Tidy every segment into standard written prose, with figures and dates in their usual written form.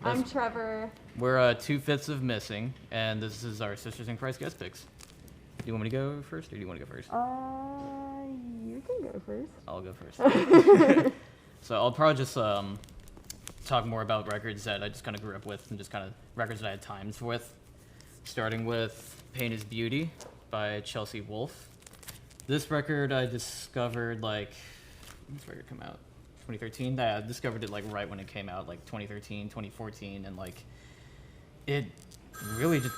I'm Trevor. We're 2/5 of Missing, and this is our Sisters in Christ guest picks. Do you want me to go first, or do you want to go first? You can go first. I'll go first. So I'll probably just talk more about records that I just kind of grew up with, and just kind of records that I had times with. Starting with Pain is Beauty by Chelsea Wolfe. This record I discovered, like, when did this record come out? 2013? Yeah, I discovered it, like, right when it came out, like, 2013, 2014, and, like, it really just...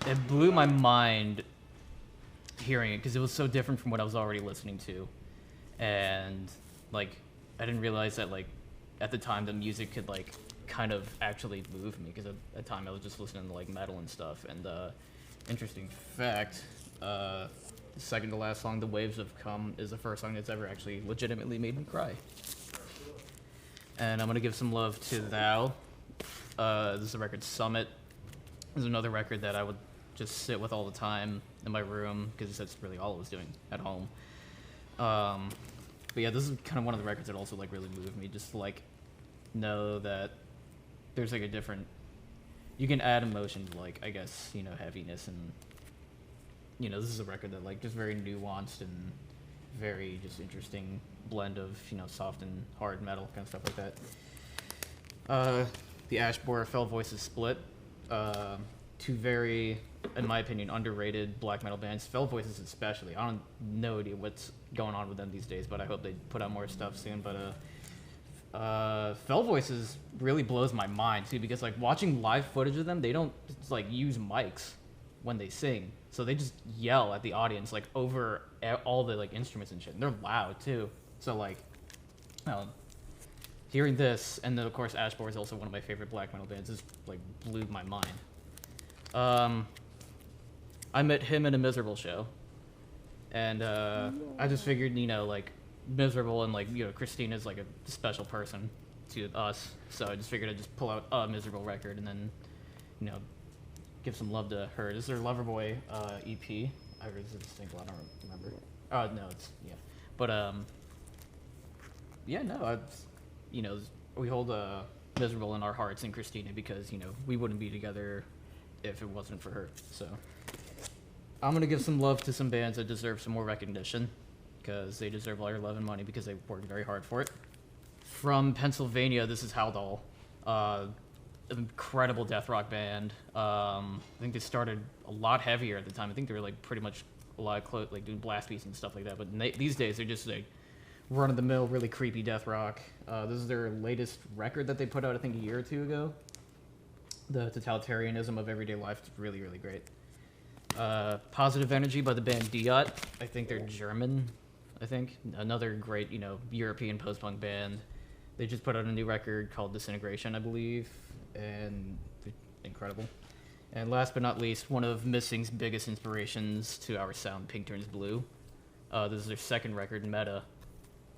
it blew my mind hearing it, because it was so different from what I was already listening to. And, like, I didn't realize that, like, at the time the music could, like, kind of actually move me, because at the time I was just listening to, like, metal and stuff. And, interesting fact, the second to last song, The Waves Have Come, is the first song that's ever actually legitimately made me cry. And I'm gonna give some love to Thou. This is the record Summit. This is another record that I would just sit with all the time in my room, because that's really all I was doing at home. But yeah, this is kind of one of the records that also, like, really moved me, just to, like, know that there's, like, a different... You can add emotion to, like, I guess, you know, heaviness, and, you know, this is a record that, like, just very nuanced and very just interesting blend of, you know, soft and hard metal, kind of stuff like that. The Ashbore Fell Voices split. Two very, in my opinion, underrated black metal bands. Fell Voices especially. I don't know what's going on with them these days, but I hope they put out more stuff soon. But Fell Voices really blows my mind too, because, like, watching live footage of them, they don't, like, use mics when they sing, so they just yell at the audience, like, over all the, like, instruments and shit. And they're loud too, so, like, hearing this, and then of course Ashbore is also one of my favorite black metal bands, just, like, blew my mind. I met him in a Miserable show, and I just figured, you know, like, Miserable and, like, you know, Christina's, like, a special person to us, so I just figured I'd just pull out a Miserable record and then, you know, give some love to her. This is her Loverboy EP. I heard this is a single, I don't remember. No, it's, yeah. But, yeah, no, you know, we hold Miserable in our hearts and Christina, because, you know, we wouldn't be together if it wasn't for her. So I'm going to give some love to some bands that deserve some more recognition, because they deserve all your love and money, because they worked very hard for it. From Pennsylvania, this is HALDOL. An incredible death rock band. I think they started a lot heavier at the time. I think they were, like, pretty much a lot of like, doing blast beats and stuff like that. But these days, they're just, like, run-of-the-mill, really creepy death rock. This is their latest record that they put out, I think, a year or two ago. The Totalitarianism of Everyday Life is really, really great. Positive Energy by the band DIAT. I think they're German, I think. Another great, you know, European post-punk band. They just put out a new record called Disintegration, I believe, and they're incredible. And last but not least, one of Missing's biggest inspirations to our sound, Pink Turns Blue. This is their second record, Meta.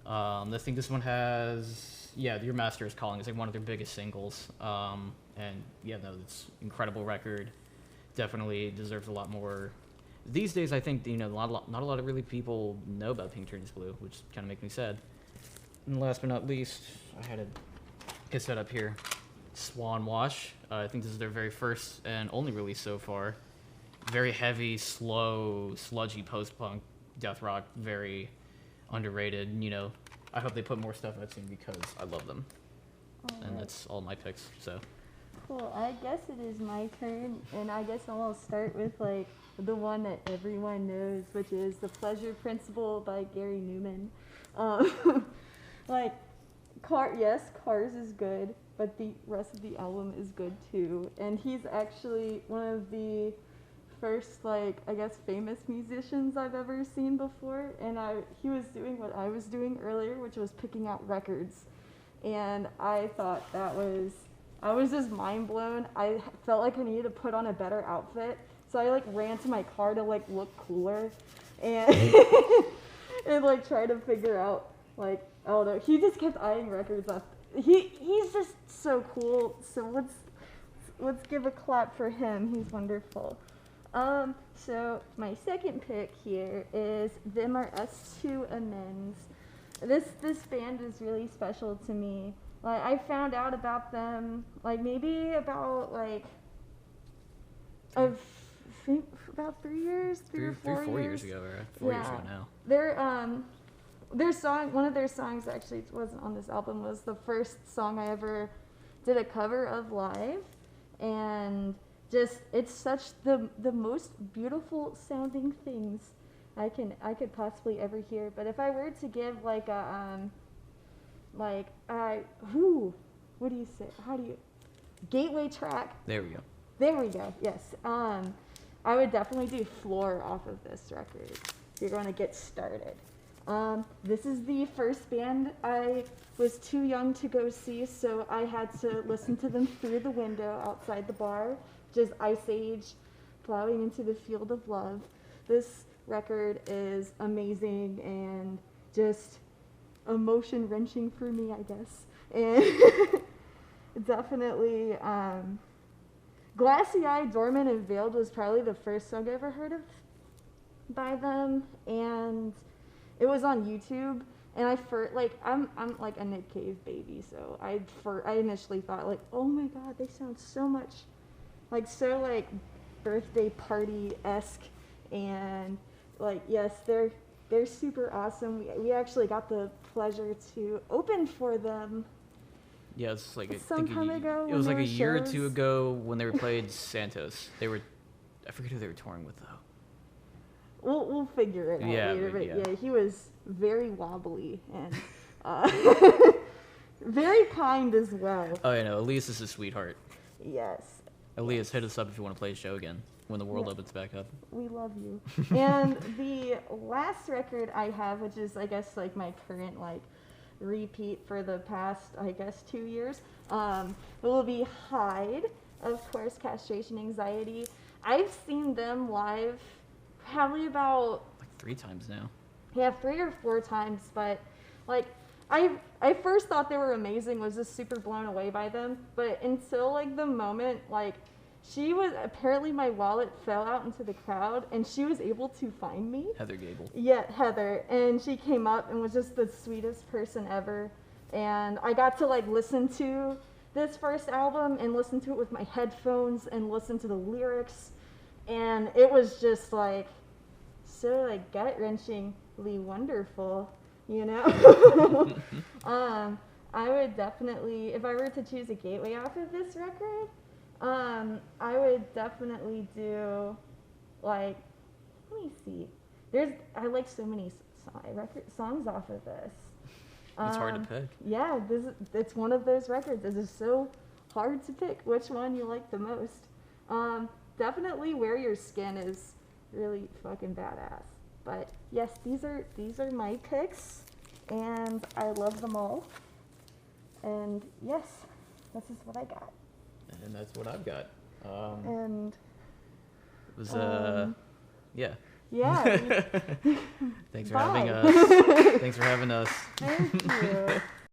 I think this one has, yeah, Your Master is Calling. It's, like, one of their biggest singles. And yeah, no, it's an incredible record. Definitely deserves a lot more. These days, I think, you know, not a lot of really people know about Pink Turns Blue, which kind of makes me sad. And last but not least, I had a cassette up here, Swan Wash. I think this is their very first and only release so far. Very heavy, slow, sludgy post-punk death rock, very underrated. You know, I hope they put more stuff out soon, because I love them. And that's all my picks, so. Cool. I guess it is my turn, and I guess I'll start with, like, the one that everyone knows, which is The Pleasure Principle by Gary Newman. Like, Cars is good, but the rest of the album is good too. And he's actually one of the first, like, I guess, famous musicians I've ever seen before. And he was doing what I was doing earlier, which was picking out records. And I thought I was just mind blown. I felt like I needed to put on a better outfit. So I, like, ran to my car to, like, look cooler and, and, like, try to figure out, like, I don't know. He just kept eyeing records up. He's just so cool. So let's give a clap for him. He's wonderful. So my second pick here is Them or Us 2 Amends. This band is really special to me. Like, I found out about them, like, maybe about, like, I think about 3 years, three or 4 years ago, or 4 years ago now. Their song, one of their songs actually wasn't on this album, was the first song I ever did a cover of live, and just, it's such the most beautiful sounding things I could possibly ever hear. But if I were to give like a what do you say? How do you gateway track? There we go. There we go. Yes. I would definitely do Floor off of this record if you're going to get started. This is the first band I was too young to go see, so I had to listen to them through the window outside the bar, which is ICEAGE, Plowing into the Field of Love. This record is amazing and just emotion-wrenching for me, I guess. And definitely, Glassy Eye, Dormant, and Veiled was probably the first song I ever heard of by them, and it was on YouTube. And I'm like a Nick Cave baby, so I initially thought like, oh my god, they sound so much like birthday party-esque, and like, yes, they're super awesome. We actually got the pleasure to open for them. Yeah, it's like some time ago. It was like a year or two ago when they were playing Santos. I forget who they were touring with though. We'll figure it out later. But yeah, he was very wobbly and very kind as well. Oh, yeah, no, Elias is a sweetheart. Yes. Elias, hit us up if you want to play a show again when the world opens back up. We love you. And the last record I have, which is, I guess, like my current, like, repeat for the past, I guess, 2 years, it will be Hyde, of course, Castration Anxiety. I've seen them live probably about... like 3 times now. Yeah, 3 or 4 times, but, like, I first thought they were amazing, was just super blown away by them, but until, like, the moment, like, apparently my wallet fell out into the crowd, and she was able to find me. Heather Gable. Yeah, Heather, and she came up and was just the sweetest person ever, and I got to, like, listen to this first album and listen to it with my headphones and listen to the lyrics, and it was just, like, so, like, gut-wrenchingly wonderful, you know? I would definitely, if I were to choose a gateway off of this record, I would definitely do, like, let me see. I like so many songs off of this. It's hard to pick. Yeah, it's one of those records. It is so hard to pick which one you like the most. Definitely Wear Your Skin is really fucking badass. But yes, these are my picks, and I love them all. And yes, this is what I got. And that's what I've got. And it was yeah. Yeah. Thanks for Bye. having us. Thanks for having us. Thank you.